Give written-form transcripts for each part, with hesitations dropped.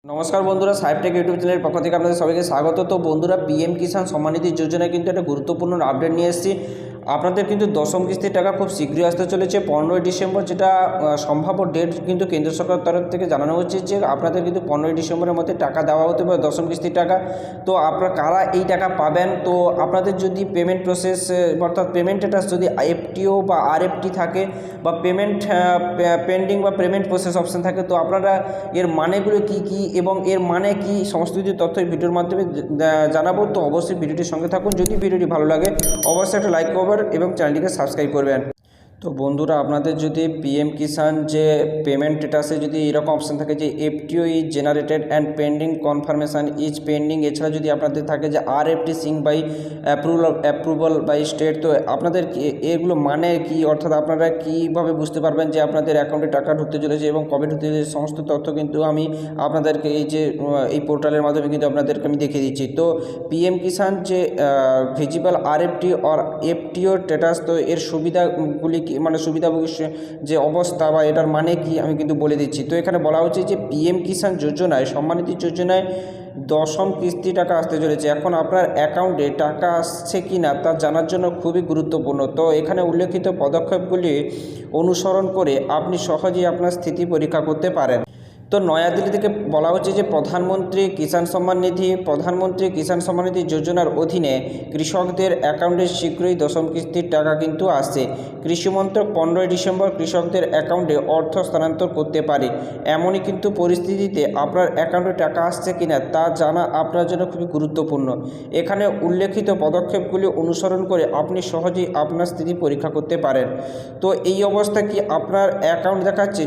নমস্কার বন্ধুরা, সাহেবটেক ইউটিউব চ্যানেলের পক্ষ থেকে আপনাদের সবাইকে স্বাগত। তো বন্ধুরা, পিএম কিষাণ সম্মান নিধি যোজনায় কিন্তু একটা গুরুত্বপূর্ণ আপডেট নিয়ে এসেছি। আপনাদের কিন্তু দশম কিস্তির টাকা খুব শীঘ্রই আসতে চলেছে 15ই ডিসেম্বর, যেটা সম্ভাব্য ডেট কিন্তু কেন্দ্র সরকারের তরফ থেকে জানানো হচ্ছে যে আপনাদের কিন্তু 15ই ডিসেম্বরের মধ্যে টাকা দেওয়া হতে পারে, দশম কিস্তির টাকা। তো আপনারা কারা এই টাকা পাবেন? তো আপনাদের যদি পেমেন্ট প্রসেস অর্থাৎ পেমেন্ট স্ট্যাটাস যদি এফটিও বা আরএফটি থাকে বা পেমেন্ট পেন্ডিং বা পেমেন্ট প্রসেস অপশান থাকে, তো আপনারা এর মানেগুলো কী কী এবং এর মানে কি সমস্ত কিছু তথ্য এই ভিডিওর মাধ্যমে জানাবো। তো অবশ্যই ভিডিওটির সঙ্গে থাকুন। যদি ভিডিওটি ভালো লাগে অবশ্যই একটা লাইক করবেন এবং চ্যানেলটিকে সাবস্ক্রাইব করবেন। তো বন্ধুরা, আপনাদের যদি পিএম কিষাণ যে পেমেন্ট স্ট্যাটাসে যদি এরকম অপশান থাকে যে FTO is generated and pending confirmation is pending, এছাড়া যদি আপনাদের থাকে যে RFT sign by approval by state, তো আপনাদের এগুলো মানে কি, অর্থাৎ আপনারা কীভাবে বুঝতে পারবেন যে আপনাদের অ্যাকাউন্টে টাকা ঢুকতে চলেছে এবং কবে ঢুকতে চলেছে, সমস্ত তথ্য কিন্তু আমি আপনাদেরকে এই পোর্টালের মাধ্যমে কিন্তু আপনাদেরকে আমি দেখিয়ে দিচ্ছি। তো পিএম কিষাণ যে ভিজিবল আরএফটি আর এফটিও স্ট্যাটাস, তো এর সুবিধাগুলি মানে সুবিধাভোগী যে অবস্থা বা এটার মানে কি আমি কিন্তু বলে দিচ্ছি। তো এখানে বলা হচ্ছে যে পিএম কিষাণ যোজনায় সম্মানিত যোজনায় দশম কিস্তি টাকা আসতে চলেছে। এখন আপনার অ্যাকাউন্টে টাকা আসছে কি না তা জানার জন্য খুবই গুরুত্বপূর্ণ। তো এখানে উল্লেখিত পদক্ষেপগুলি অনুসরণ করে আপনি সহজেই আপনার স্থিতি পরীক্ষা করতে পারেন। তো নয়াদিল্লি থেকে বলা হচ্ছে যে প্রধানমন্ত্রী কিষাণ সম্মান নিধি যোজনার অধীনে কৃষকদের অ্যাকাউন্টে শীঘ্রই দশম কিস্তির টাকা কিন্তু আসছে। কৃষি মন্ত্রক 15ই ডিসেম্বর কৃষকদের অ্যাকাউন্টে অর্থ স্থানান্তর করতে পারে। এমনই কিন্তু পরিস্থিতিতে আপনার অ্যাকাউন্টে টাকা আসছে কিনা তা জানা আপনার জন্য খুবই গুরুত্বপূর্ণ। এখানে উল্লেখিত পদক্ষেপগুলি অনুসরণ করে আপনি সহজেই আপনার স্থিতি পরীক্ষা করতে পারেন। তো এই অবস্থা কি আপনার অ্যাকাউন্ট দেখাচ্ছে?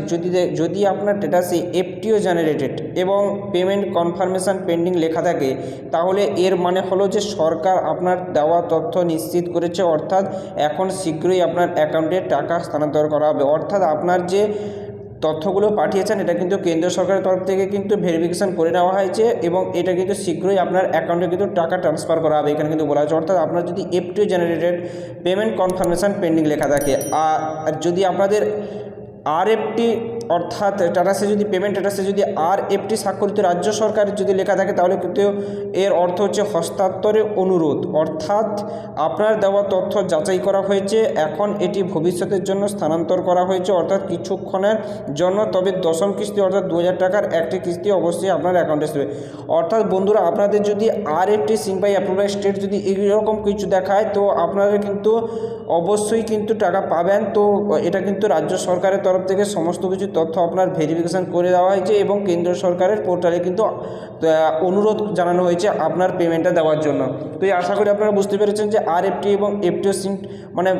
যদি আপনার স্ট্যাটাসে এফটিও জেনারেটেড এবং পেমেন্ট কনফার্মেশন পেন্ডিং লেখা থাকে, তাহলে এর মানে হলো যে সরকার আপনার দেওয়া তথ্য নিশ্চিত করেছে, অর্থাৎ এখন শীঘ্রই আপনার অ্যাকাউন্টে টাকা স্থানান্তর করা হবে। অর্থাৎ আপনার যে তথ্যগুলো পাঠিয়েছেন এটা কিন্তু কেন্দ্র সরকারের তরফ থেকে কিন্তু ভেরিফিকেশান করে নেওয়া হয়েছে এবং এটা কিন্তু শীঘ্রই আপনার অ্যাকাউন্টে কিন্তু টাকা ট্রান্সফার করা হবে। এখানে কিন্তু বলা হয়েছে, অর্থাৎ আপনার যদি FTO generated payment confirmation pending লেখা থাকে, আর যদি আপনাদের আরএফটি অর্থাৎ স্ট্যাটাসে যদি পেমেন্ট স্ট্যাটাসে যদি আরএফটি স্বাক্ষরিত রাজ্য সরকারের যদি লেখা থাকে, তাহলে কিন্তু এর অর্থ হচ্ছে হস্তান্তরের অনুরোধ, অর্থাৎ আপনার দেওয়া তথ্য যাচাই করা হয়েছে, এখন এটি ভবিষ্যতের জন্য স্থানান্তর করা হয়েছে, অর্থাৎ কিছুক্ষণের জন্য। তবে দশম কিস্তি অর্থাৎ 2000 টাকার একটি কিস্তি অবশ্যই আপনার অ্যাকাউন্টে আসবে। অর্থাৎ বন্ধুরা, আপনাদের যদি RFT sign by approval state যদি এইরকম কিছু দেখায়, তো আপনারা কিন্তু অবশ্যই কিন্তু টাকা পাবেন। তো এটা কিন্তু রাজ্য সরকারের তরফ থেকে সমস্ত কিছু তথ্য আপনার ভেরিফিকেশান করে দেওয়া হয়েছে এবং কেন্দ্র সরকারের পোর্টালে কিন্তু অনুরোধ জানানো হয়েছে আপনার পেমেন্টটা দেওয়ার জন্য। তো আশা করি আপনারা বুঝতে পেরেছেন যে আরএফটি এবং এফটিও সিং মানে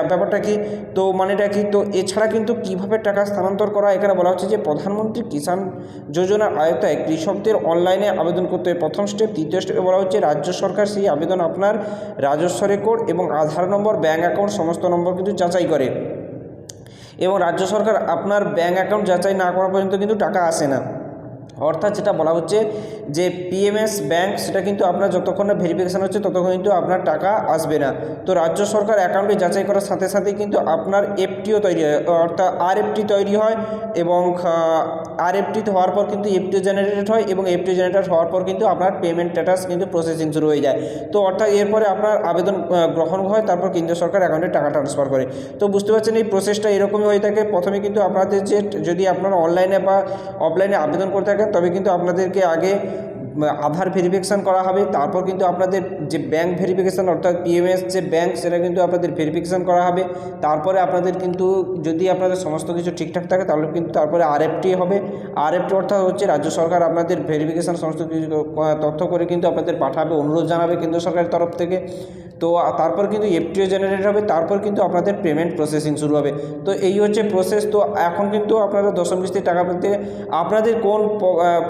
ব্যাপারটা কি, তো মানেটা কি। তো এছাড়া কিন্তু কিভাবে টাকা স্থানান্তর করা, এখানে বলা হচ্ছে যে প্রধানমন্ত্রী কিষাণ যোজনার আওতায় কৃষকদের অনলাইনে আবেদন করতে হবে। প্রথম স্টেপ। দ্বিতীয় স্টেপে বলা হচ্ছে রাজ্য সরকার সেই আবেদন আপনার রাজস্ব রেকর্ড এবং আধার নম্বর, ব্যাঙ্ক অ্যাকাউন্ট সমস্ত নম্বর কিন্তু যাচাই করে এবং রাজ্য সরকার আপনার ব্যাঙ্ক অ্যাকাউন্ট যাচাই না করা পর্যন্ত কিন্তু টাকা আসে না। অর্থাৎ যেটা বলা হচ্ছে যে পিএমএস ব্যাঙ্ক, সেটা কিন্তু আপনার যতক্ষণ না ভেরিফিকেশান হচ্ছে ততক্ষণ কিন্তু আপনার টাকা আসবে না। তো রাজ্য সরকার অ্যাকাউন্টে যাচাই করার সাথে সাথে কিন্তু আপনার এফটিও তৈরি হয়, অর্থাৎ আরএফটি তৈরি হয় এবং আরএফটি হওয়ার পর কিন্তু এফটিও জেনারেটেড হয় এবং এফটিও জেনারেটেড হওয়ার পর কিন্তু আপনার পেমেন্ট স্ট্যাটাস কিন্তু প্রসেসিং শুরু হয়ে যায়। তো অর্থাৎ এরপরে আপনার আবেদন গ্রহণ হয়, তারপর কেন্দ্র সরকার অ্যাকাউন্টে টাকা ট্রান্সফার করে। তো বুঝতে পারছেন এই প্রসেসটা এরকমই হয়ে থাকে। প্রথমে কিন্তু আপনাদের যে যদি আপনারা অনলাইনে বা অফলাইনে আবেদন করে থাকেন, তবে কিন্তু আপনাদেরকে আগে আধার ভেরিফিকেশান করা হবে, তারপর কিন্তু আপনাদের যে ব্যাঙ্ক ভেরিফিকেশান অর্থাৎ পিএমএস যে ব্যাঙ্ক, সেটা কিন্তু আপনাদের ভেরিফিকেশান করা হবে। তারপরে আপনাদের কিন্তু যদি আপনাদের সমস্ত কিছু ঠিকঠাক থাকে, তাহলে কিন্তু তারপরে আরএফটি হবে। আরএফটি অর্থাৎ হচ্ছে রাজ্য সরকার আপনাদের ভেরিফিকেশান সমস্ত কিছু তথ্য করে কিন্তু আপনাদের পাঠাবে, অনুরোধ জানাবে কেন্দ্র সরকারের তরফ থেকে। তো তারপর কিন্তু এফটিও জেনারেট হবে, তারপর কিন্তু আপনাদের পেমেন্ট প্রসেসিং শুরু হবে। তো এই হচ্ছে প্রসেস। তো এখন কিন্তু আপনারা দশম কিস্তির টাকা পেতে আপনাদের কোন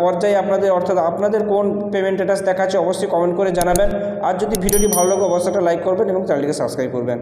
পর্যায়ে আপনাদের, অর্থাৎ আপনাদের কোন পেমেন্ট স্ট্যাটাস দেখাচ্ছে অবশ্যই কমেন্ট করে জানাবেন। আর যদি ভিডিওটি ভালো লাগে অবশ্যই একটা লাইক করবেন এবং চ্যানেলটিকে সাবস্ক্রাইব করবেন।